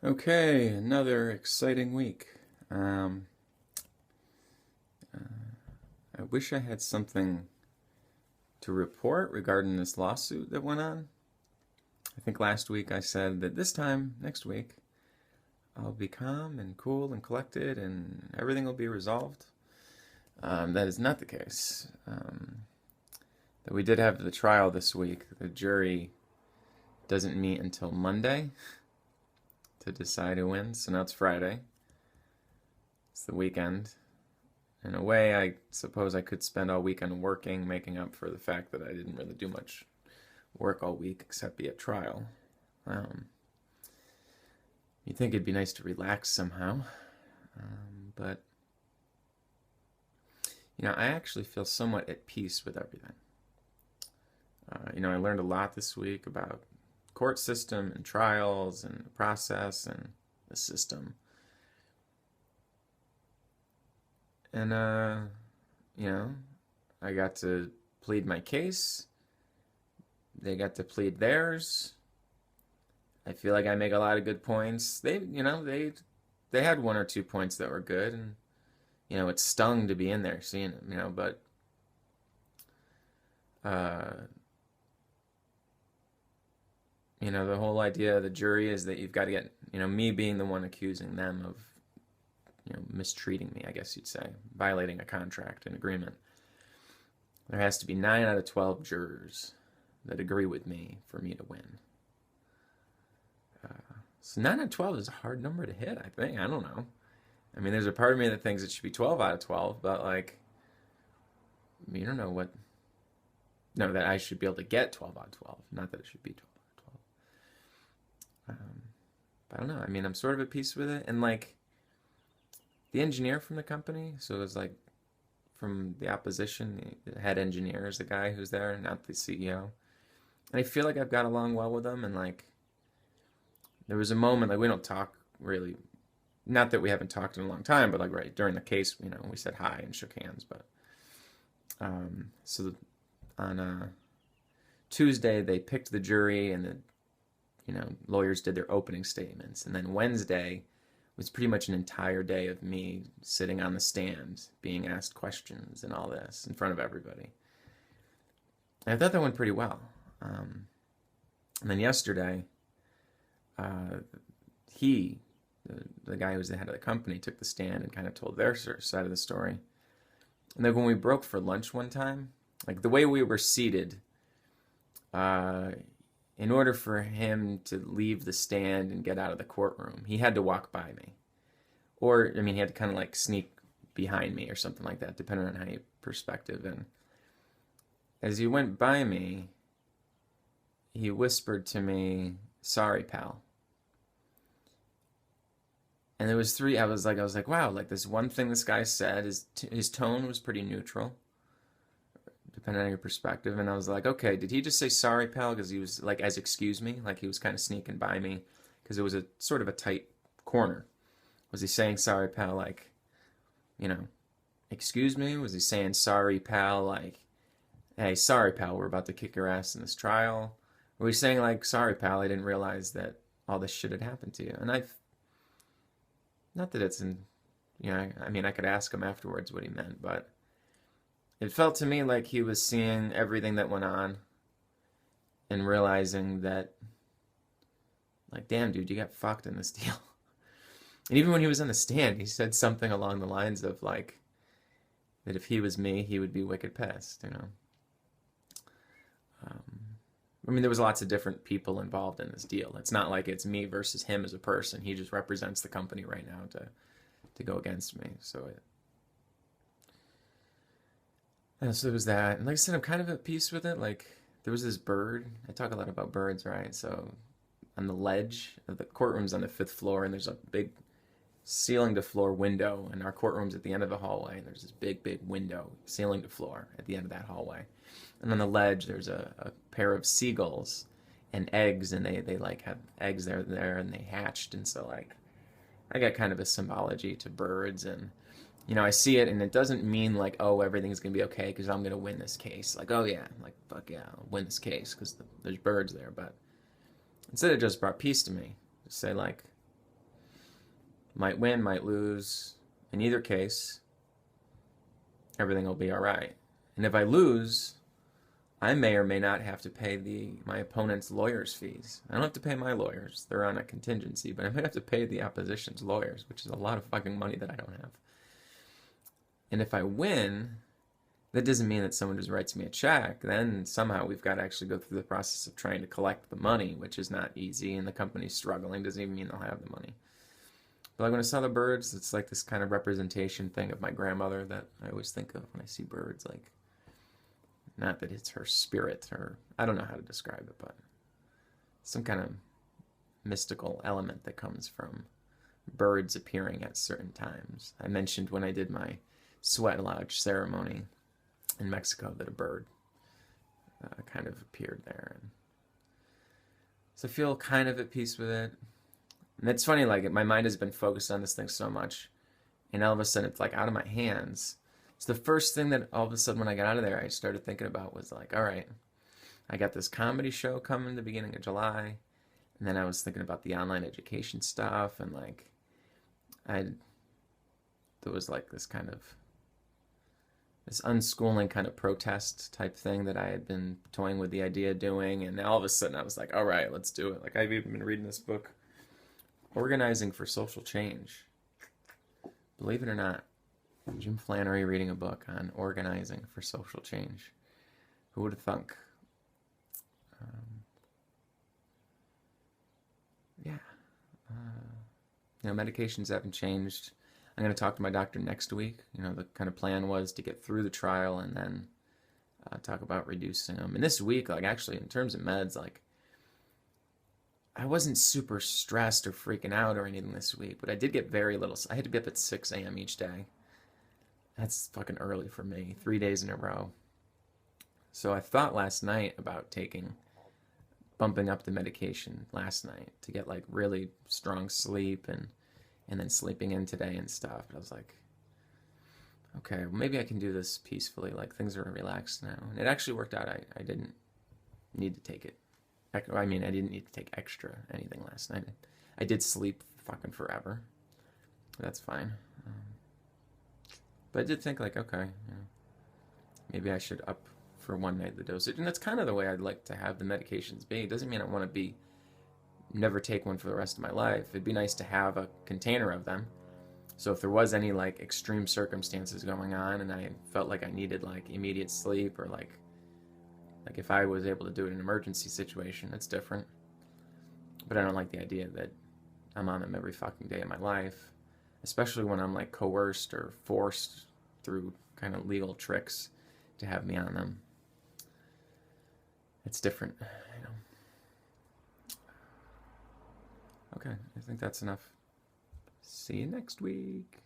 Okay, another exciting week. Um, I wish I had something to report regarding this lawsuit that went on. I think last week I said that this time, next week, I'll be calm and cool and collected and everything will be resolved. That is not the case. That we did have the trial this week. The jury doesn't meet until Monday to decide who wins. So now it's Friday. It's the weekend. In a way, I suppose I could spend all weekend working, making up for the fact that I didn't really do much work all week except be at trial. Um, you'd think it'd be nice to relax somehow, but I actually feel somewhat at peace with everything. I learned a lot this week about court system and trials and the process and the system. And, I got to plead my case. They got to plead theirs. I feel like I make a lot of good points. They had one or two points that were good, and it stung to be in there seeing them, but uh, the whole idea of the jury is that you've got to get, me being the one accusing them of, mistreating me, I guess you'd say, violating a contract, an agreement. There has to be 9 out of 12 jurors that agree with me for me to win. So 9 out of 12 is a hard number to hit, I think. I don't know. I mean, there's a part of me that thinks it should be 12 out of 12, but you don't know what. No, that I should be able to get 12 out of 12, not that it should be 12 out of 12. But I don't know. I mean, I'm sort of at peace with it. And the engineer from the company, so it was from the opposition, the head engineer is the guy who's there, not the CEO. And I feel like I've got along well with him, and there was a moment, we don't talk really, not that we haven't talked in a long time, but right during the case, we said hi and shook hands. But so on Tuesday they picked the jury, and the lawyers did their opening statements, and then Wednesday was pretty much an entire day of me sitting on the stand, being asked questions and all this in front of everybody. And I thought that went pretty well. And then yesterday, the guy who was the head of the company, took the stand and kind of told their side of the story. And then when we broke for lunch one time, the way we were seated, in order for him to leave the stand and get out of the courtroom, he had to walk by me. Or, I mean, he had to kind of sneak behind me or something like that, depending on how you perspective. And as he went by me, he whispered to me, "Sorry, pal." And there was three. I was like, wow, this one thing this guy said, his tone was pretty neutral, depending on your perspective. And I was like, okay, did he just say sorry, pal? Because he was as excuse me, he was kind of sneaking by me, because it was a sort of a tight corner. Was he saying sorry, pal, excuse me? Was he saying sorry, pal, hey, sorry, pal, we're about to kick your ass in this trial? Or was he saying sorry, pal, I didn't realize that all this shit had happened to you? And not that it's in, I mean, I could ask him afterwards what he meant, but it felt to me like he was seeing everything that went on and realizing that, damn, dude, you got fucked in this deal. And even when he was on the stand, he said something along the lines of, that if he was me, he would be wicked pissed, I mean, there was lots of different people involved in this deal. It's not like it's me versus him as a person. He just represents the company right now to go against me. So there was that. And like I said, I'm kind of at peace with it. There was this bird. I talk a lot about birds, right? So on the ledge, the courtroom's on the 5th floor, and there's a big ceiling to floor window, and our courtroom's at the end of the hallway, and there's this big, big window, ceiling to floor, at the end of that hallway. And on the ledge, there's a pair of seagulls and eggs, and they have eggs there, and they hatched. And so I got kind of a symbology to birds, and I see it, and it doesn't mean oh, everything's gonna be okay because I'm gonna win this case. Oh yeah, fuck yeah, I'll win this case because there's birds there. But instead, it just brought peace to me. Just say Might win, might lose. In either case, everything will be all right. And if I lose, I may or may not have to pay my opponent's lawyer's fees. I don't have to pay my lawyers. They're on a contingency, but I might have to pay the opposition's lawyers, which is a lot of fucking money that I don't have. And if I win, that doesn't mean that someone just writes me a check. Then somehow we've got to actually go through the process of trying to collect the money, which is not easy, and the company's struggling. Doesn't even mean they'll have the money. But like when I saw the birds, it's like this kind of representation thing of my grandmother that I always think of when I see birds. Like, not that it's her spirit, or I don't know how to describe it, but some kind of mystical element that comes from birds appearing at certain times. I mentioned when I did my sweat lodge ceremony in Mexico that a bird kind of appeared there. And so I feel kind of at peace with it. And it's funny, like, my mind has been focused on this thing so much, and all of a sudden it's like out of my hands. So the first thing that all of a sudden when I got out of there I started thinking about was like, all right, I got this comedy show coming the beginning of July, and then I was thinking about the online education stuff, and like there was like this unschooling kind of protest type thing that I had been toying with the idea of doing, and all of a sudden I was like, all right, let's do it. Like, I've even been reading this book, Organizing for Social Change. Believe it or not, Jim Flannery reading a book on organizing for social change. Who would have thunk? Medications haven't changed. I'm going to talk to my doctor next week. The kind of plan was to get through the trial and then talk about reducing them. And this week, like, actually, in terms of meds, like, I wasn't super stressed or freaking out or anything this week, but I did get very little. I had to be up at 6 a.m. each day. That's fucking early for me, 3 days in a row. So I thought last night about bumping up the medication last night to get like really strong sleep and then sleeping in today and stuff. But I was like, okay, well, maybe I can do this peacefully. Like, things are relaxed now. And it actually worked out. I didn't need to take it. I didn't need to take extra anything last night. I did sleep fucking forever. That's fine. But I did think, like, okay, maybe I should up for one night the dosage. And that's kind of the way I'd like to have the medications be. It doesn't mean I want to never take one for the rest of my life. It'd be nice to have a container of them. So if there was any, like, extreme circumstances going on and I felt like I needed, like, immediate sleep, or like if I was able to do it in an emergency situation, it's different. But I don't like the idea that I'm on them every fucking day of my life, especially when I'm, like, coerced or forced through kind of legal tricks to have me on them. It's different, Okay, I think that's enough. See you next week.